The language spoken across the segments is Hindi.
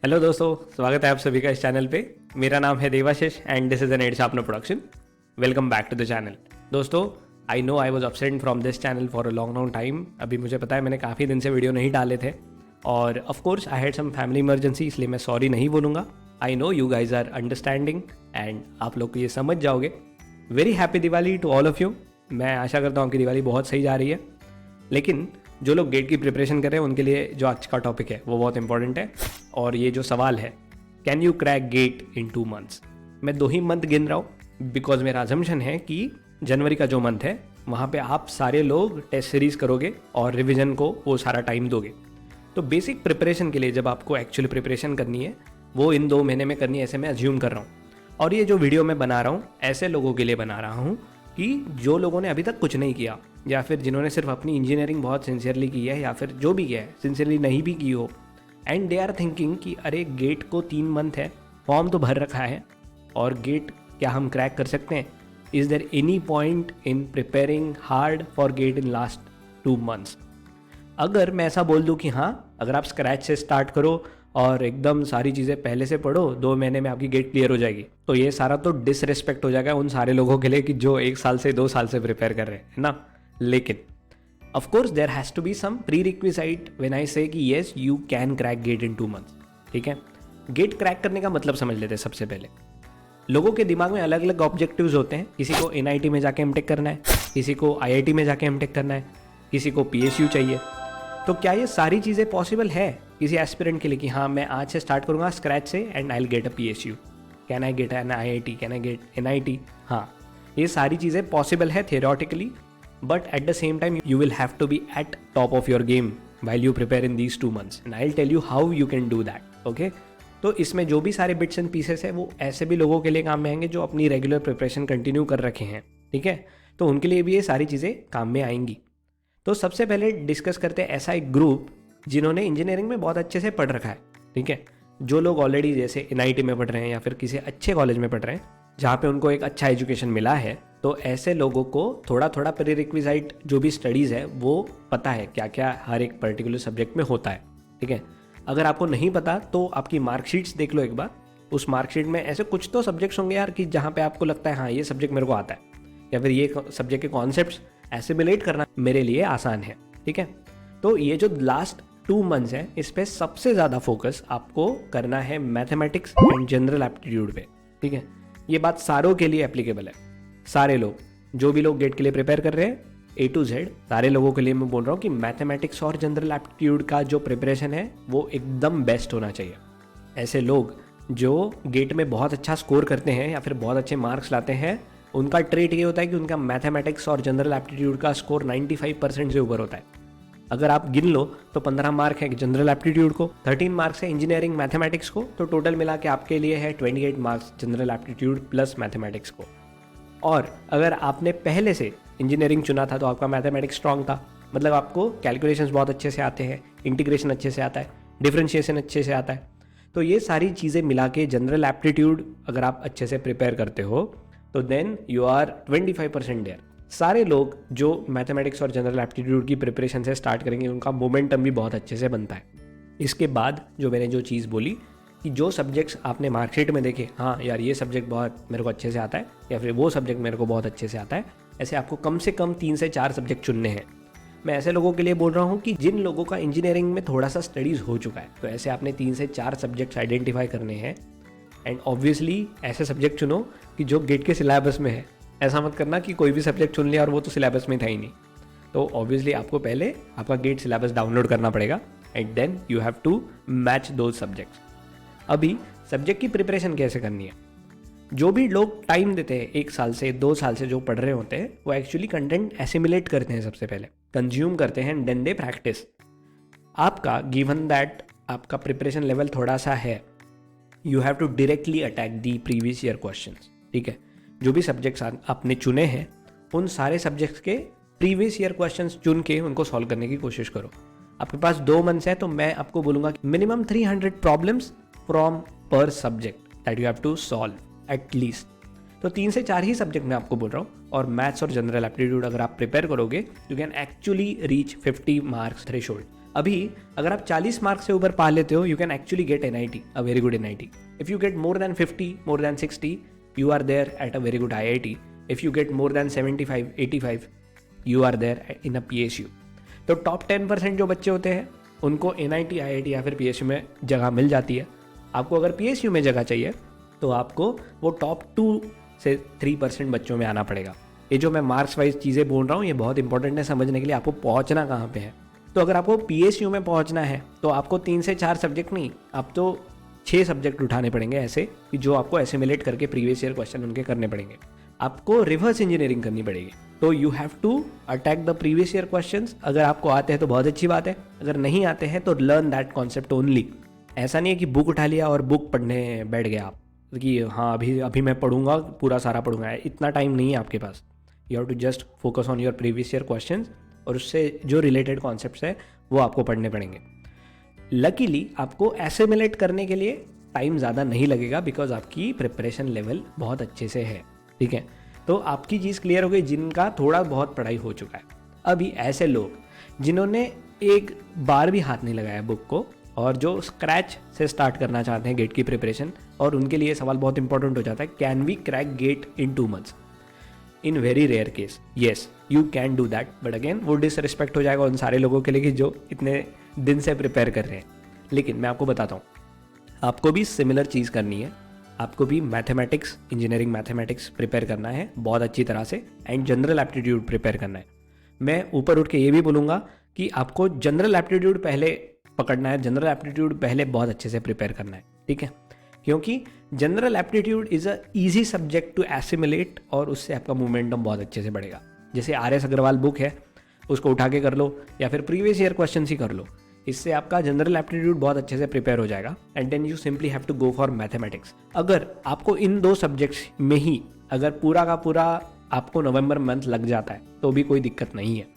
हेलो दोस्तों, स्वागत है आप सभी का इस चैनल पे। मेरा नाम है Debashish and this is an ad sharpener production. Welcome back to the channel. दोस्तों, I know I was absent from this channel for a long long time. अभी मुझे पता है मैंने काफ़ी दिन से वीडियो नहीं डाले थे और of course I had some family emergency, इसलिए मैं सॉरी नहीं बोलूँगा। I know you guys are understanding and आप लोग को ये समझ जाओगे। Very happy Diwali to all of you. मैं आशा करता हूँ आपकी दिवाली बहुत सही जा रही है। लेकिन जो लोग गेट की प्रिपरेशन कर रहे हैं उनके लिए जो आज का टॉपिक है वो बहुत इंपॉर्टेंट है। और ये जो सवाल है, can you crack GATE in 2 months, मैं 2 ही मंथ गिन रहा हूँ बिकॉज मेरा अजम्पशन है कि जनवरी का जो मंथ है वहाँ पे आप सारे लोग टेस्ट सीरीज करोगे और रिवीजन को वो सारा टाइम दोगे। तो बेसिक प्रिपरेशन के लिए जब आपको एक्चुअली प्रिपरेशन करनी है वो इन 2 महीने में करनी है, ऐसे मैं अज्यूम कर रहा हूँ। और ये जो वीडियो मैं बना रहा हूँ ऐसे लोगों के लिए बना रहा हूँ कि जो लोगों ने अभी तक कुछ नहीं किया, या फिर जिन्होंने सिर्फ अपनी इंजीनियरिंग बहुत सिंसियरली की है, या फिर जो भी किया है सिंसियरली नहीं भी की हो, एंड दे आर थिंकिंग कि अरे गेट को 3 मंथ है, फॉर्म तो भर रखा है और गेट क्या हम क्रैक कर सकते हैं? Is there any point in preparing hard for GATE in last 2 months? अगर मैं ऐसा बोल दूं कि हाँ, अगर आप स्क्रैच से स्टार्ट करो और एकदम सारी चीज़ें पहले से पढ़ो, 2 महीने में आपकी गेट क्लियर हो जाएगी, तो ये सारा तो डिसरिस्पेक्ट हो जाएगा उन सारे लोगों के लिए कि जो 1 साल से 2 साल से प्रिपेयर कर रहे हैं, है ना। लेकिन of course there has to be some prerequisite when I say कि yes you can crack GATE in 2 months। ठीक है, गेट क्रैक करने का मतलब समझ लेते हैं। सबसे पहले लोगों के दिमाग में अलग अलग ऑब्जेक्टिव्स होते हैं। किसी को NIT में जाके एमटेक करना है, किसी को IIT में जाके एमटेक करना है, किसी को PSU चाहिए। तो क्या ये सारी चीज़ें पॉसिबल है किसी एस्पिरेंट के लिए कि हाँ मैं आज से स्टार्ट करूँगा स्क्रैच से and I will get a PSU? Can I get an IIT? Can I get NIT? हाँ, ये सारी चीज़ें पॉसिबल है theoretically, but at the same time you will have to be at top of your game while you prepare in these 2 months and I'll tell you how you can do that. Okay? तो इसमें जो भी सारे बिट्स एंड पीसेस है वो ऐसे भी लोगों के लिए काम में आएंगे जो अपनी रेगुलर प्रिपरेशन कंटिन्यू कर रखे हैं। ठीक है, तो उनके लिए भी ये सारी चीज़ें काम में आएंगी। तो सबसे पहले डिस्कस करते हैं ऐसा एक ग्रुप जिन्होंने इंजीनियरिंग में बहुत अच्छे से पढ़ रखा है। ठीक है, जो लोग ऑलरेडी जैसे NIT में पढ़ रहे हैं या फिर किसी अच्छे कॉलेज में पढ़ रहे हैं जहाँ पे उनको एक अच्छा एजुकेशन मिला है, तो ऐसे लोगों को थोड़ा थोड़ा प्री रिक्विजिट जो भी स्टडीज़ है वो पता है क्या क्या हर एक पर्टिकुलर सब्जेक्ट में होता है। ठीक है, अगर आपको नहीं पता तो आपकी मार्कशीट्स देख लो एक बार। उस मार्कशीट में ऐसे कुछ तो सब्जेक्ट्स होंगे यार कि जहाँ पे आपको लगता है हाँ ये सब्जेक्ट मेरे को आता है, या फिर ये सब्जेक्ट के कॉन्सेप्ट्स एसिमिलेट करना मेरे लिए आसान है। ठीक है, तो ये जो लास्ट 2 months है इस पे सबसे ज़्यादा फोकस आपको करना है मैथमेटिक्स एंड जनरल एप्टीट्यूड पे। ठीक है, ये बात सारों के लिए एप्लीकेबल है। सारे लोग, जो भी लोग गेट के लिए प्रिपेयर कर रहे हैं A to Z, सारे लोगों के लिए मैं बोल रहा हूँ कि मैथमेटिक्स और जनरल एप्टीट्यूड का जो प्रिपरेशन है वो एकदम बेस्ट होना चाहिए। ऐसे लोग जो गेट में बहुत अच्छा स्कोर करते हैं या फिर बहुत अच्छे मार्क्स लाते हैं, उनका ट्रेट ये होता है कि उनका मैथमेटिक्स और जनरल एप्टीट्यूड का स्कोर 95% से ऊपर होता है। अगर आप गिन लो तो 15 मार्क है जनरल एप्टीट्यूड को, 13 मार्क्स है इंजीनियरिंग मैथमेटिक्स को, तो टोटल मिला के आपके लिए है 28 marks general aptitude plus mathematics को। और अगर आपने पहले से इंजीनियरिंग चुना था तो आपका मैथमेटिक्स स्ट्रांग था, मतलब आपको कैलकुलेशंस बहुत अच्छे से आते हैं, इंटीग्रेशन अच्छे से आता है, डिफरेंशिएशन अच्छे से आता है। तो ये सारी चीज़ें मिला के जनरल एप्टीट्यूड अगर आप अच्छे से प्रिपेयर करते हो तो देन यू आर 25% देयर। सारे लोग जो मैथमेटिक्स और जनरल एप्टीट्यूड की प्रिपरेशन से स्टार्ट करेंगे उनका मोमेंटम भी बहुत अच्छे से बनता है। इसके बाद जो मैंने जो चीज़ बोली कि जो सब्जेक्ट्स आपने मार्कशीट में देखे, हाँ यार ये सब्जेक्ट बहुत मेरे को अच्छे से आता है, या फिर वो सब्जेक्ट मेरे को बहुत अच्छे से आता है, ऐसे आपको कम से कम 3 से 4 सब्जेक्ट चुनने हैं। मैं ऐसे लोगों के लिए बोल रहा हूँ कि जिन लोगों का इंजीनियरिंग में थोड़ा सा स्टडीज़ हो चुका है, तो ऐसे आपने 3 से 4 सब्जेक्ट्स आइडेंटिफाई करने हैं। एंड ऑब्वियसली ऐसे सब्जेक्ट चुनो कि जो गेट के सिलेबस में है। ऐसा मत करना कि कोई भी सब्जेक्ट चुन लिया और वो तो सिलेबस में था ही नहीं। तो ऑब्वियसली आपको पहले आपका गेट सिलेबस डाउनलोड करना पड़ेगा and then you have to match those subjects. अभी सब्जेक्ट की प्रिपरेशन कैसे करनी है? जो भी लोग टाइम देते हैं 1 साल से 2 साल से जो पढ़ रहे होते हैं वो एक्चुअली कंटेंट एसिमिलेट करते हैं, सबसे पहले कंज्यूम करते हैं, देन दे प्रैक्टिस। आपका गिवन दैट आपका प्रिपरेशन लेवल थोड़ा सा है, you have to directly attack the previous year questions. ठीक है, जो भी सब्जेक्ट्स आपने चुने हैं उन सारे सब्जेक्ट्स के प्रीवियस ईयर क्वेश्चंस चुन के उनको सॉल्व करने की कोशिश करो। आपके पास 2 मंथ्स है तो मैं आपको बोलूँगा कि minimum 300 problems from per subject that you have to solve at least. तो 3 से 4 ही सब्जेक्ट मैं आपको बोल रहा हूँ, और मैथ्स और जनरल एप्टीट्यूड अगर आप प्रिपेयर करोगे you can actually reach 50 marks threshold. अभी अगर आप 40 मार्क्स से ऊपर पा लेते हो, you can actually get NIT, a very good NIT. If you get more than 50, more than 60, you are there at a very good IIT. If you get more than 75, 85, you are there in a PSU. तो टॉप 10% जो बच्चे होते हैं उनको NIT, IIT या फिर PSU में जगह मिल जाती है. आपको अगर PSU में जगह चाहिए तो आपको वो टॉप 2 से 3% बच्चों में आना पड़ेगा. ये जो मैं मार्क्स वाइज चीज़ें बोल रहा हूँ ये बहुत इंपॉर्टेंट है समझने के लिए, आपको पहुँचना कहाँ पे है. तो अगर आपको PSU में पहुँचना है तो आपको 3 से 4 सब्जेक्ट नहीं, आप तो 6 सब्जेक्ट उठाने पड़ेंगे ऐसे कि जो आपको एसिमुलेट करके प्रीवियस ईयर क्वेश्चन उनके करने पड़ेंगे. आपको रिवर्स इंजीनियरिंग करनी पड़ेगी. तो you have to attack the previous year questions. अगर आपको आते हैं तो बहुत अच्छी बात है, अगर नहीं आते हैं तो लर्न दैट कॉन्सेप्ट ओनली. ऐसा नहीं है कि बुक उठा लिया और बुक पढ़ने बैठ गया आप कि हाँ अभी मैं पढ़ूंगा, पूरा सारा पढ़ूंगा. इतना टाइम नहीं है आपके पास. You have to just focus on your previous year questions और उससे जो रिलेटेड कॉन्सेप्ट्स है वो आपको पढ़ने पड़ेंगे. लकीली आपको एसिमुलेट करने के लिए टाइम ज़्यादा नहीं लगेगा बिकॉज आपकी प्रिपरेशन लेवल बहुत अच्छे से है. ठीक है, तो आपकी चीज़ क्लियर हो गई जिनका थोड़ा बहुत पढ़ाई हो चुका है. अभी ऐसे लोग जिन्होंने एक बार भी हाथ नहीं लगाया बुक को और जो स्क्रैच से स्टार्ट करना चाहते हैं गेट की प्रिपरेशन, और उनके लिए सवाल बहुत इंपॉर्टेंट हो जाता है, can we crack GATE in 2 months? In very rare case yes you can do that, but again वो डिसरिस्पेक्ट हो जाएगा उन सारे लोगों के लिए कि जो इतने दिन से प्रिपेयर कर रहे हैं. लेकिन मैं आपको बताता हूँ, आपको भी सिमिलर चीज़ करनी है. आपको भी मैथमेटिक्स, इंजीनियरिंग मैथमेटिक्स प्रिपेयर करना है बहुत अच्छी तरह से एंड जनरल एप्टीट्यूड प्रिपेयर करना है. मैं ऊपर उठ के ये भी बोलूँगा कि आपको जनरल एप्टीट्यूड पहले पकड़ना है, जनरल एप्टीट्यूड पहले बहुत अच्छे से प्रिपेयर करना है. ठीक है, क्योंकि general aptitude is a easy subject to assimilate और उससे आपका मोमेंटम बहुत अच्छे से बढ़ेगा. जैसे RS अग्रवाल बुक है, उसको उठा के कर लो या फिर प्रीवियस ईयर क्वेश्चन ही कर लो. इससे आपका जनरल एप्टीट्यूड बहुत अच्छे से प्रिपेयर हो जाएगा and then you simply have to go for mathematics. अगर आपको इन 2 सब्जेक्ट्स में ही अगर पूरा का पूरा आपको नवंबर मंथ लग जाता है तो भी कोई दिक्कत नहीं है.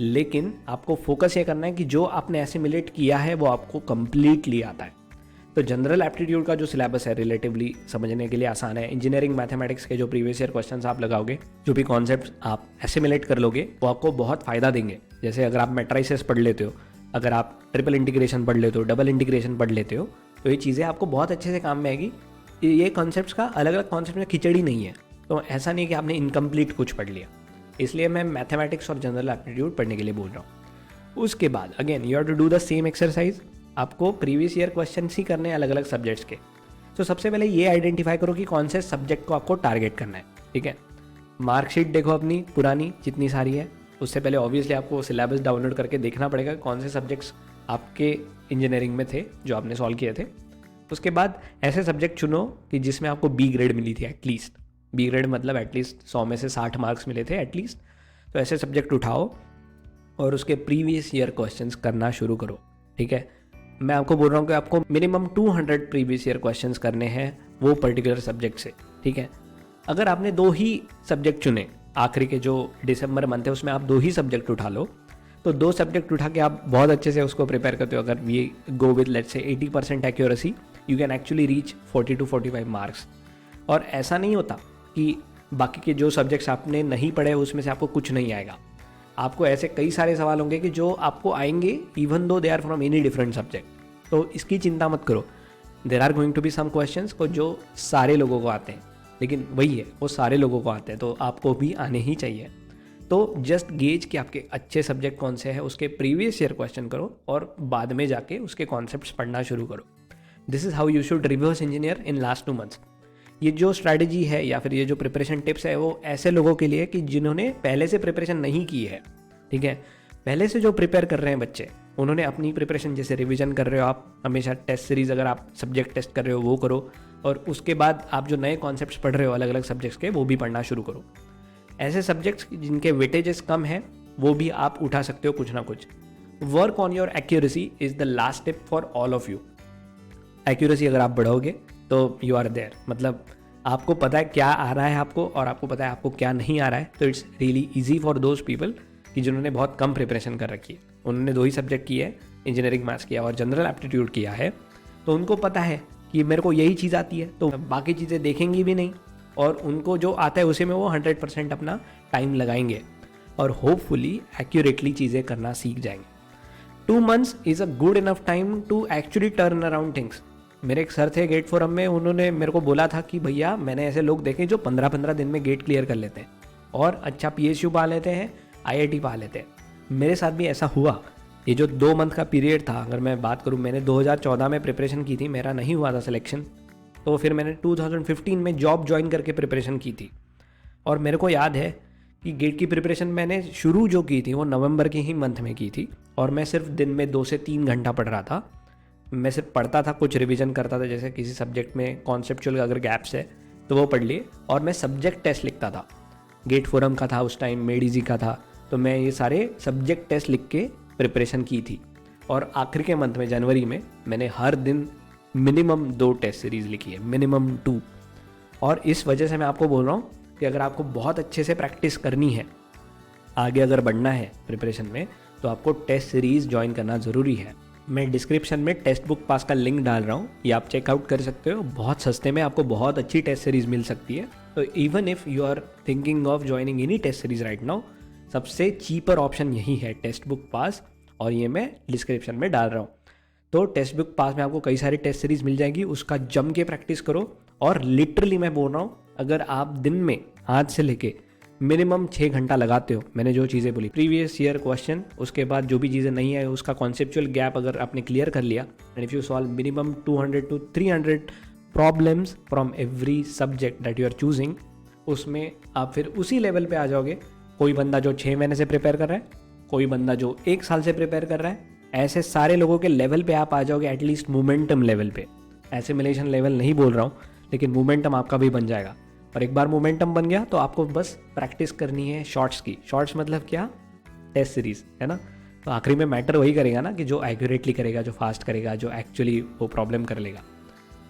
लेकिन आपको फोकस ये करना है कि जो आपने एसिमुलेट किया है वो आपको कंप्लीटली आता है. तो जनरल एप्टीट्यूड का जो सिलेबस है रिलेटिवली समझने के लिए आसान है. इंजीनियरिंग मैथमेटिक्स के जो प्रीवियस ईयर क्वेश्चंस आप लगाओगे, जो भी कॉन्सेप्ट्स आप एसिमुलेट कर लोगे वो आपको बहुत फ़ायदा देंगे. जैसे अगर आप मैट्राइसेस पढ़ लेते हो, अगर आप ट्रिपल इंटीग्रेशन पढ़ लेते हो, डबल इंटीग्रेशन पढ़ लेते हो, तो ये चीज़ें आपको बहुत अच्छे से काम में आएगी. ये कॉन्सेप्ट्स का अलग अलग कॉन्सेप्ट में खिचड़ी नहीं है. तो ऐसा नहीं कि आपने इनकम्प्लीट कुछ पढ़ लिया. इसलिए मैं मैथमेटिक्स और जनरल एप्टीट्यूड पढ़ने के लिए बोल रहा हूँ. उसके बाद again you have to do the same exercise. आपको प्रीवियस ईयर क्वेश्चन ही करने हैं अलग अलग सब्जेक्ट्स के. तो सबसे पहले ये आइडेंटिफाई करो कि कौन से सब्जेक्ट को आपको टारगेट करना है. ठीक है, मार्कशीट देखो अपनी पुरानी जितनी सारी है. उससे पहले ऑब्वियसली आपको सिलेबस डाउनलोड करके देखना पड़ेगा कौन से सब्जेक्ट्स आपके इंजीनियरिंग में थे जो आपने सॉल्व किए थे. उसके बाद ऐसे सब्जेक्ट चुनो कि जिसमें आपको B ग्रेड मिली थी एटलीस्ट. B ग्रेड मतलब एटलीस्ट 100 में से 60 मार्क्स मिले थे एटलीस्ट. तो ऐसे सब्जेक्ट उठाओ और उसके प्रीवियस ईयर क्वेश्चंस करना शुरू करो. ठीक है, मैं आपको बोल रहा हूँ कि आपको मिनिमम 200 प्रीवियस ईयर क्वेश्चंस करने हैं वो पर्टिकुलर सब्जेक्ट से. ठीक है, अगर आपने 2 ही सब्जेक्ट चुने, आखिरी के जो दिसंबर मंथ है उसमें आप 2 ही सब्जेक्ट उठा लो, तो 2 सब्जेक्ट उठा के आप बहुत अच्छे से उसको प्रिपेयर करते हो. अगर we go with let's say 80% accuracy, you can actually reach 40 to 45 marks. और ऐसा नहीं होता कि बाकी के जो सब्जेक्ट्स आपने नहीं पढ़े उसमें से आपको कुछ नहीं आएगा. आपको ऐसे कई सारे सवाल होंगे कि जो आपको आएंगे even though they are from any different subject. तो इसकी चिंता मत करो. There are going to be some questions को जो सारे लोगों को आते हैं, लेकिन वही है वो सारे लोगों को आते हैं तो आपको भी आने ही चाहिए. तो जस्ट गेज कि आपके अच्छे सब्जेक्ट कौन से हैं, उसके प्रीवियस ईयर क्वेश्चन करो और बाद में जाके उसके कॉन्सेप्ट्स पढ़ना शुरू करो. This is how you should reverse engineer in last 2 months. ये जो स्ट्रैटेजी है या फिर ये जो प्रिपरेशन टिप्स है वो ऐसे लोगों के लिए कि जिन्होंने पहले से प्रिपरेशन नहीं की है. ठीक है, पहले से जो प्रिपेयर कर रहे हैं बच्चे, उन्होंने अपनी प्रिपरेशन, जैसे रिवीजन कर रहे हो आप हमेशा, टेस्ट सीरीज अगर आप सब्जेक्ट टेस्ट कर रहे हो वो करो, और उसके बाद आप जो नए कॉन्सेप्ट्स पढ़ रहे हो अलग अलग सब्जेक्ट्स के वो भी पढ़ना शुरू करो. ऐसे सब्जेक्ट्स जिनके वेटेजेस कम है वो भी आप उठा सकते हो कुछ ना कुछ. Work on your accuracy is the last tip for all of you. Accuracy अगर आप बढ़ाओगे तो यू आर देयर, मतलब आपको पता है क्या आ रहा है आपको और आपको पता है आपको क्या नहीं आ रहा है. तो it's really easy for those people कि जिन्होंने बहुत कम प्रिपरेशन कर रखी है. उन्होंने 2 ही सब्जेक्ट किए है, इंजीनियरिंग मैथ्स किया और जनरल एप्टीट्यूड किया है, तो उनको पता है कि मेरे को यही चीज़ आती है, तो बाकी चीज़ें देखेंगी भी नहीं और उनको जो आता है उसी में वो 100% अपना टाइम लगाएंगे और होपफुली एक्यूरेटली चीज़ें करना सीख जाएंगे. 2 months is a good enough time to actually turn around things. मेरे एक सर थे गेट फोरम में, उन्होंने मेरे को बोला था कि भैया मैंने ऐसे लोग देखे जो 15-15 दिन में गेट क्लियर कर लेते हैं और अच्छा PSU पा लेते हैं, IIT पा लेते हैं। मेरे साथ भी ऐसा हुआ। ये जो 2 मंथ का पीरियड था, अगर मैं बात करूँ, मैंने 2014 में प्रिपरेशन की थी, मेरा नहीं हुआ था सिलेक्शन, तो फिर मैंने 2015 में जॉब ज्वाइन करके प्रिपरेशन की थी। और मेरे को याद है कि गेट की प्रिपरेशन मैंने शुरू जो की थी वो नवंबर के ही मंथ में की थी और मैं सिर्फ दिन में 2 से 3 घंटा पढ़ रहा था। मैं सिर्फ पढ़ता था, कुछ रिवीजन करता था, जैसे किसी सब्जेक्ट में कॉन्सेप्चुअल अगर गैप्स है तो वो पढ़ लिए, और मैं सब्जेक्ट टेस्ट लिखता था। गेट फोरम का था उस टाइम, मेडिजी का था, तो मैं ये सारे सब्जेक्ट टेस्ट लिख के प्रिपरेशन की थी। और आखिर के मंथ में जनवरी में मैंने हर दिन मिनिमम 2 टेस्ट सीरीज़ लिखी है, मिनिमम 2। और इस वजह से मैं आपको बोल रहा हूँ कि अगर आपको बहुत अच्छे से प्रैक्टिस करनी है, आगे अगर बढ़ना है प्रिपरेशन में, तो आपको टेस्ट सीरीज़ ज्वाइन करना ज़रूरी है। मैं डिस्क्रिप्शन में टेस्ट बुक पास का लिंक डाल रहा हूँ, ये आप चेकआउट कर सकते हो। बहुत सस्ते में आपको बहुत अच्छी टेस्ट सीरीज़ मिल सकती है। तो even if you are thinking of joining any test series right now, सबसे चीपर ऑप्शन यही है टेस्ट बुक पास, और ये मैं डिस्क्रिप्शन में डाल रहा हूँ। तो टेस्ट बुक पास में आपको कई सारी टेस्ट सीरीज़ मिल जाएगी, उसका जम के प्रैक्टिस करो। और लिटरली मैं बोल रहा हूँ, अगर आप दिन में आज से लेके मिनिमम 6 घंटा लगाते हो, मैंने जो चीज़ें बोली, प्रीवियस ईयर क्वेश्चन, उसके बाद जो भी चीज़ें नहीं आई उसका कॉन्सेप्चुअल गैप अगर आपने क्लियर कर लिया, and if you solve minimum 200 to 300 problems from every subject that you are choosing, उसमें आप फिर उसी लेवल पे आ जाओगे। कोई बंदा जो 6 महीने से प्रिपेयर कर रहा है, कोई बंदा जो 1 साल से प्रिपेयर कर रहा है, ऐसे सारे लोगों के लेवल पे आप आ जाओगे, एटलीस्ट मोमेंटम लेवल पे। एसिमिलेशन लेवल नहीं बोल रहा हूँ, लेकिन मोमेंटम आपका भी बन जाएगा। और एक बार मोमेंटम बन गया तो आपको बस प्रैक्टिस करनी है शॉर्ट्स की। शॉर्ट्स मतलब क्या? टेस्ट सीरीज, है ना। तो आखिरी में मैटर वही करेगा ना, कि जो एक्यूरेटली करेगा, जो फास्ट करेगा, जो एक्चुअली वो प्रॉब्लम कर लेगा।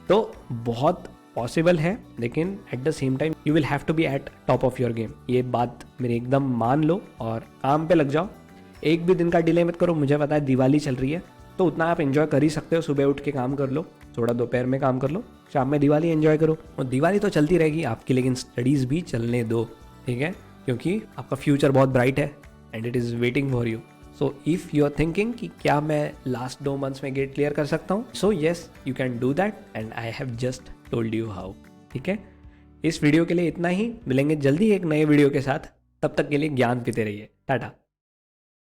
तो बहुत पॉसिबल है, लेकिन at the same time you will have to be at top of your game. ये बात मेरी एकदम मान लो और काम पे लग जाओ। एक भी दिन का डिले मत करो। मुझे पता है दिवाली चल रही है, तो उतना आप एंजॉय कर ही सकते हो। सुबह उठ के काम कर लो, थोड़ा दोपहर में काम कर लो, शाम में दिवाली एंजॉय करो। और दिवाली तो चलती रहेगी आपकी, लेकिन स्टडीज़ भी चलने दो, ठीक है, क्योंकि आपका फ्यूचर बहुत ब्राइट है and it is waiting for you. So if you are thinking कि क्या मैं लास्ट 2 मंथ्स में गेट क्लियर कर सकता हूँ, so yes you can do that and I have just told you how. ठीक है, इस वीडियो के लिए इतना ही। मिलेंगे जल्दी एक नए वीडियो के साथ, तब तक के लिए ज्ञान पीते रहिए। टाटा।